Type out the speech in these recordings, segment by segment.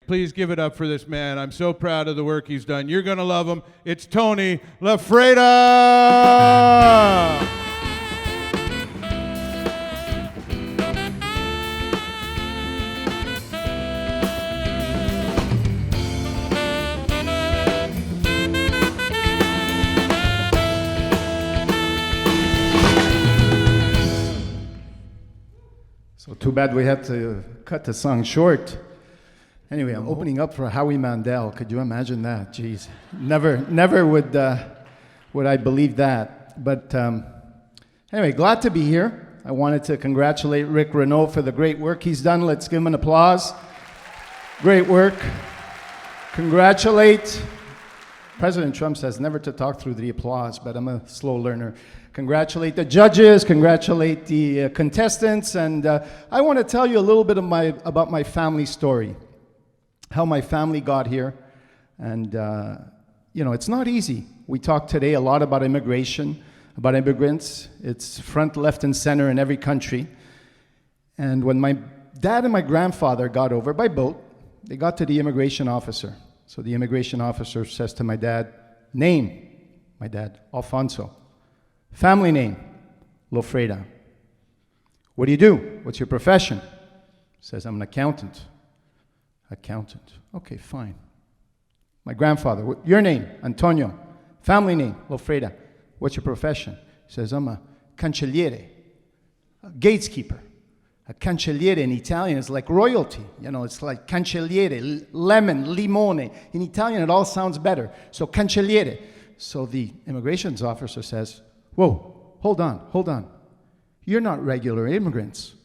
Please give it up for this man. I'm so proud of the work he's done. You're going to love him. It's Tony Loffreda! So too bad we had to cut the song short. Anyway, I'm opening up for Howie Mandel. Could you imagine that? Jeez, never would I believe that. But anyway, glad to be here. I wanted to congratulate Rick Renaud for the great work he's done. Let's give him an applause. Great work. Congratulate. President Trump says never to talk through the applause, but I'm a slow learner. Congratulate the judges, congratulate the contestants, and I want to tell you a little bit about my family story, how my family got here, and you know, it's not easy. We talked today a lot about immigration, about immigrants. It's front, left, and center in every country. And when my dad and my grandfather got over by boat, they got to the immigration officer. So the immigration officer says to my dad, name, my dad, Alfonso. Family name, Loffreda. What do you do? What's your profession? Says, I'm an accountant. Accountant. Okay, fine. My grandfather, your name, Antonio. Family name, Loffreda. What's your profession? Says, I'm a cancelliere, a gateskeeper. A cancelliere in Italian is like royalty. You know, it's like cancelliere, lemon, limone. In Italian, it all sounds better. So cancelliere. So the immigration officer says, whoa, hold on. You're not regular immigrants.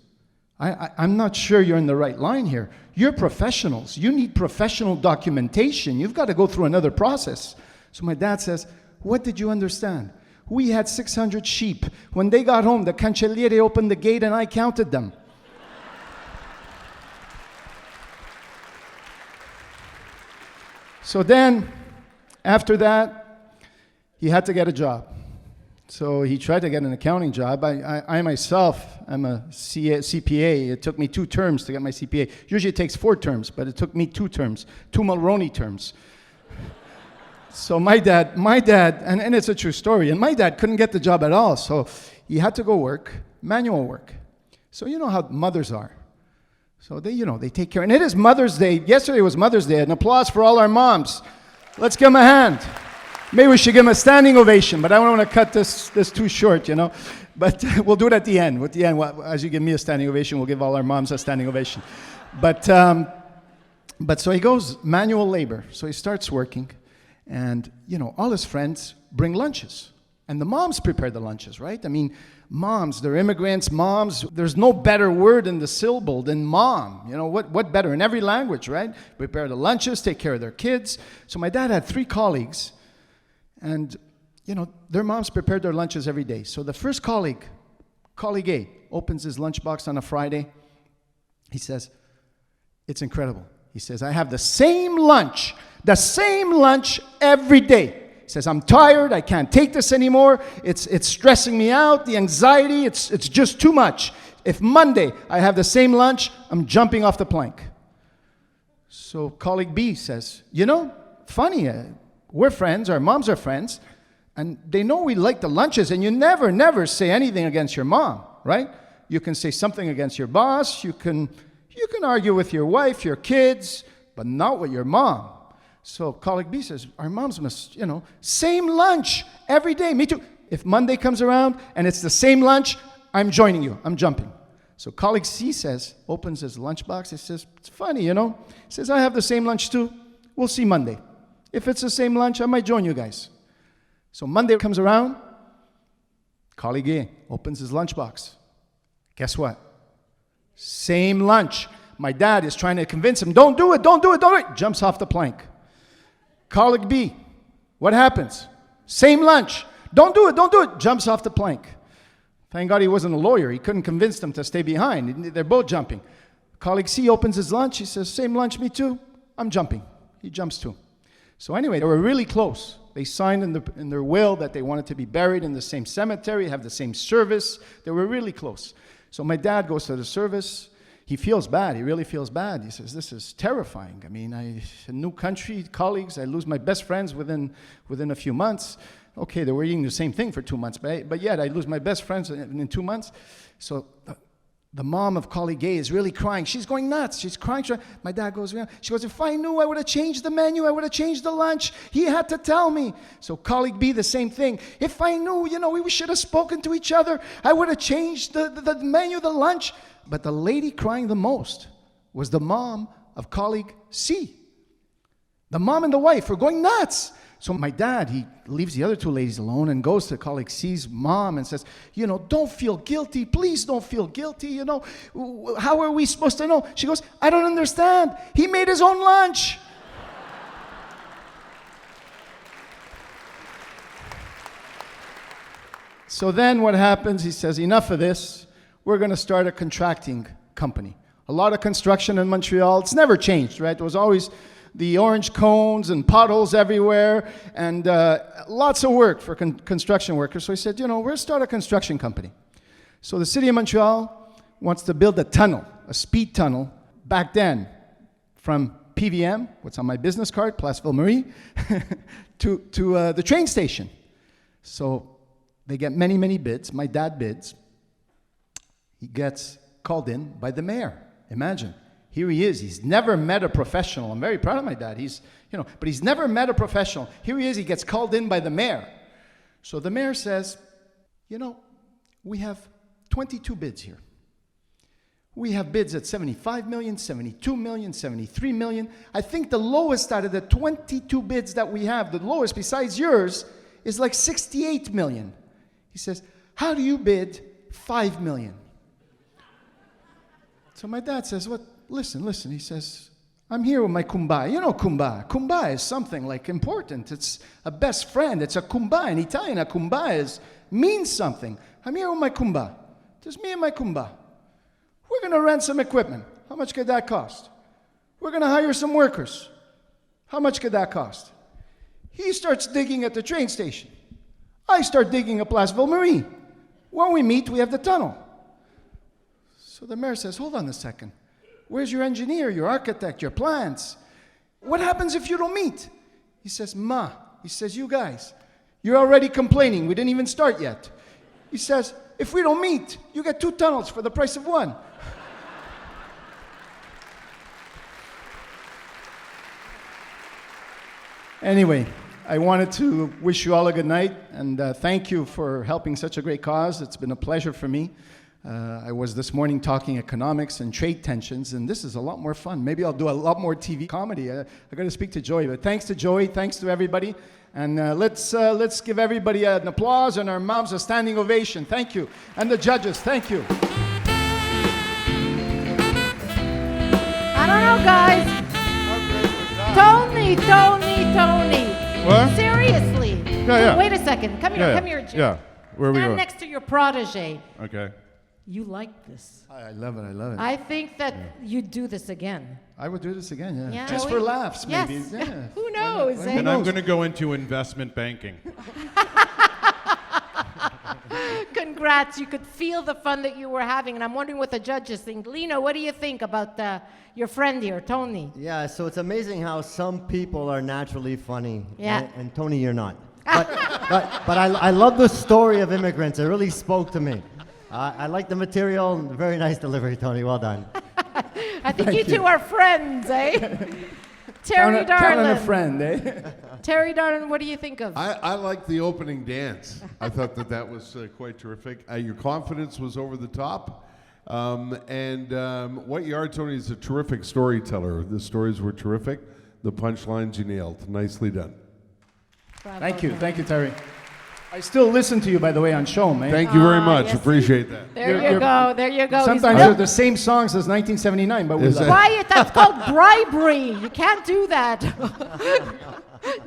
I'm not sure you're in the right line here. You're professionals. You need professional documentation. You've got to go through another process. So my dad says, what did you understand? We had 600 sheep. When they got home, the cancelliere opened the gate and I counted them. So then, after that, he had to get a job. So he tried to get an accounting job. I myself am a CPA. It took me 2 terms to get my CPA. Usually it takes 4 terms, but it took me 2 terms, 2 Mulroney terms. So my dad, and it's a true story, and my dad couldn't get the job at all, so he had to go work, manual work. So you know how mothers are. So they take care. And it is Mother's Day. Yesterday was Mother's Day. An applause for all our moms. Let's give them a hand. Maybe we should give them a standing ovation, but I don't want to cut this too short, you know. But we'll do it at the end. At the end, as you give me a standing ovation, we'll give all our moms a standing ovation. But so he goes manual labor. So he starts working, and you know, all his friends bring lunches, and the moms prepare the lunches, right? I mean, moms, they're immigrants, moms. There's no better word in the syllable than mom. You know, what better in every language, right? Prepare the lunches, take care of their kids. So my dad had 3 colleagues. And, you know, their moms prepared their lunches every day. So the first colleague A, opens his lunchbox on a Friday. He says, it's incredible. He says, I have the same lunch every day. He says, I'm tired. I can't take this anymore. It's stressing me out. The anxiety, it's just too much. If Monday I have the same lunch, I'm jumping off the plank. So colleague B says, you know, funny, we're friends, our moms are friends, and they know we like the lunches, and you never say anything against your mom, right? You can say something against your boss, you can argue with your wife, your kids, but not with your mom. So colleague B says, our moms must, you know, same lunch every day, me too. If Monday comes around and it's the same lunch, I'm joining you, I'm jumping. So colleague C says, opens his lunchbox, he says, it's funny, you know. He says, I have the same lunch too, we'll see Monday. If it's the same lunch, I might join you guys. So Monday comes around, colleague A opens his lunchbox. Guess what? Same lunch. My dad is trying to convince him, don't do it. Jumps off the plank. Colleague B, what happens? Same lunch. Don't do it. Jumps off the plank. Thank God he wasn't a lawyer. He couldn't convince them to stay behind. They're both jumping. Colleague C opens his lunch. He says, same lunch, me too. I'm jumping. He jumps too. So anyway, they were really close. They signed in their will that they wanted to be buried in the same cemetery, have the same service. They were really close. So my dad goes to the service. he feels bad. He really feels bad. He says, this is terrifying. I mean, a new country, colleagues, I lose my best friends within a few months. Okay, they were eating the same thing for 2 months, but yet I lose my best friends in 2 months. So the mom of colleague A is really crying. She's going nuts. She's crying. My dad goes, she goes, if I knew, I would have changed the menu. I would have changed the lunch. He had to tell me. So colleague B, the same thing. If I knew, we should have spoken to each other. I would have changed the menu, the lunch. But the lady crying the most was the mom of colleague C. The mom and the wife were going nuts. So my dad, he leaves the other two ladies alone and goes to colleague C's mom and says, don't feel guilty. Please don't feel guilty. How are we supposed to know? She goes, I don't understand. He made his own lunch. So then what happens? He says, enough of this. We're going to start a contracting company. A lot of construction in Montreal. It's never changed, right? There was always the orange cones and potholes everywhere, and lots of work for construction workers. So he said, we're going to start a construction company. So the city of Montreal wants to build a tunnel, a speed tunnel, back then, from PVM, what's on my business card, Place Ville-Marie, to the train station. So they get many, many bids. My dad bids. He gets called in by the mayor. Imagine. Here he is. He's never met a professional. I'm very proud of my dad. But he's never met a professional. Here he is. He gets called in by the mayor. So the mayor says, we have 22 bids here. We have bids at 75 million, 72 million, 73 million. I think the lowest out of the 22 bids that we have, the lowest besides yours, is like 68 million. He says, how do you bid 5 million? So my dad says, what? Listen. He says, I'm here with my kumba. Kumba. Kumba is something like important. It's a best friend. It's a kumba. In Italian, a kumba means something. I'm here with my kumba. Just me and my kumba. We're going to rent some equipment. How much could that cost? We're going to hire some workers. How much could that cost? He starts digging at the train station. I start digging at Place Ville-Marie. When we meet, we have the tunnel. So the mayor says, hold on a second. Where's your engineer, your architect, your plans? What happens if you don't meet? He says, he says, you guys, you're already complaining. We didn't even start yet. He says, if we don't meet, you get 2 tunnels for the price of 1. Anyway, I wanted to wish you all a good night, and thank you for helping such a great cause. It's been a pleasure for me. I was this morning talking economics and trade tensions, and this is a lot more fun. Maybe I'll do a lot more TV comedy. I got to speak to Joey, but thanks to Joey, thanks to everybody, and let's give everybody an applause and our moms a standing ovation. Thank you, and the judges, thank you. I don't know, guys. Tony. What? Seriously. Yeah. Wait a second. Come here, Jim. Yeah. Where are we Stand going? next to your protege. Okay. You like this. I love it. I think that you'd do this again. I would do this again, Yeah, just for laughs, yes. maybe. Yeah. Who knows, eh? And I'm going to go into investment banking. Congrats. You could feel the fun that you were having, and I'm wondering what the judges think. Lino, what do you think about your friend here, Tony? Yeah, so it's amazing how some people are naturally funny. Yeah. And Tony, you're not. But I love the story of immigrants. It really spoke to me. I like the material. Very nice delivery, Tony. Well done. I think you two are friends, eh? Terry Count on a Darlin. friend, eh? Terry Darlin, what do you think of? I like the opening dance. I thought that was quite terrific. Your confidence was over the top. What you are, Tony, is a terrific storyteller. The stories were terrific. The punchlines you nailed. Nicely done. Bravo, Thank you, Tony. Terry. I still listen to you, by the way, on show, man. Thank you very much. yes. Appreciate that. There you go. Sometimes they're the same songs as 1979, but we Is love that- it. Quiet, that's called bribery. You can't do that.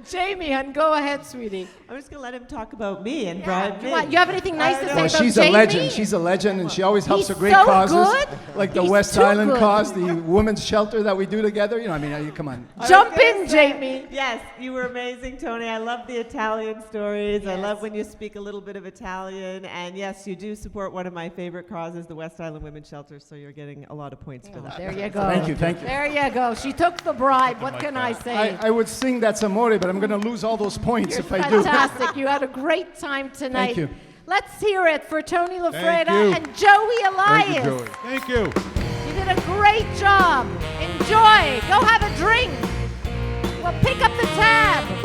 Jamie, hun, go ahead, sweetie. I'm just going to let him talk about me and Yeah, bribe me. you have anything nice to say Well, about she's Jamie? a legend. She's a legend, and she always helps He's for great so causes, good. like the He's West too Island good. cause, the women's shelter that we do together. You know, I mean, come on. Jump I was gonna in, say, Jamie. Yes, you were amazing, Tony. I love the Italian stories. I Yes. love when you speak a little bit of Italian. And yes, you do support one of my favorite causes, the West Island Women's Shelter, so you're getting a lot of points for that. There you go. Thank you, thank you. There you go. She took the bribe. What can I say? I would sing That's Amore, but I'm going to lose all those points You're if I do. fantastic. You had a great time tonight. Thank you. Let's hear it for Tony Loffreda you. and Joey Elias. Thank you, Joey. Thank you. You did a great job. Enjoy. Go have a drink. Well, pick up the tab.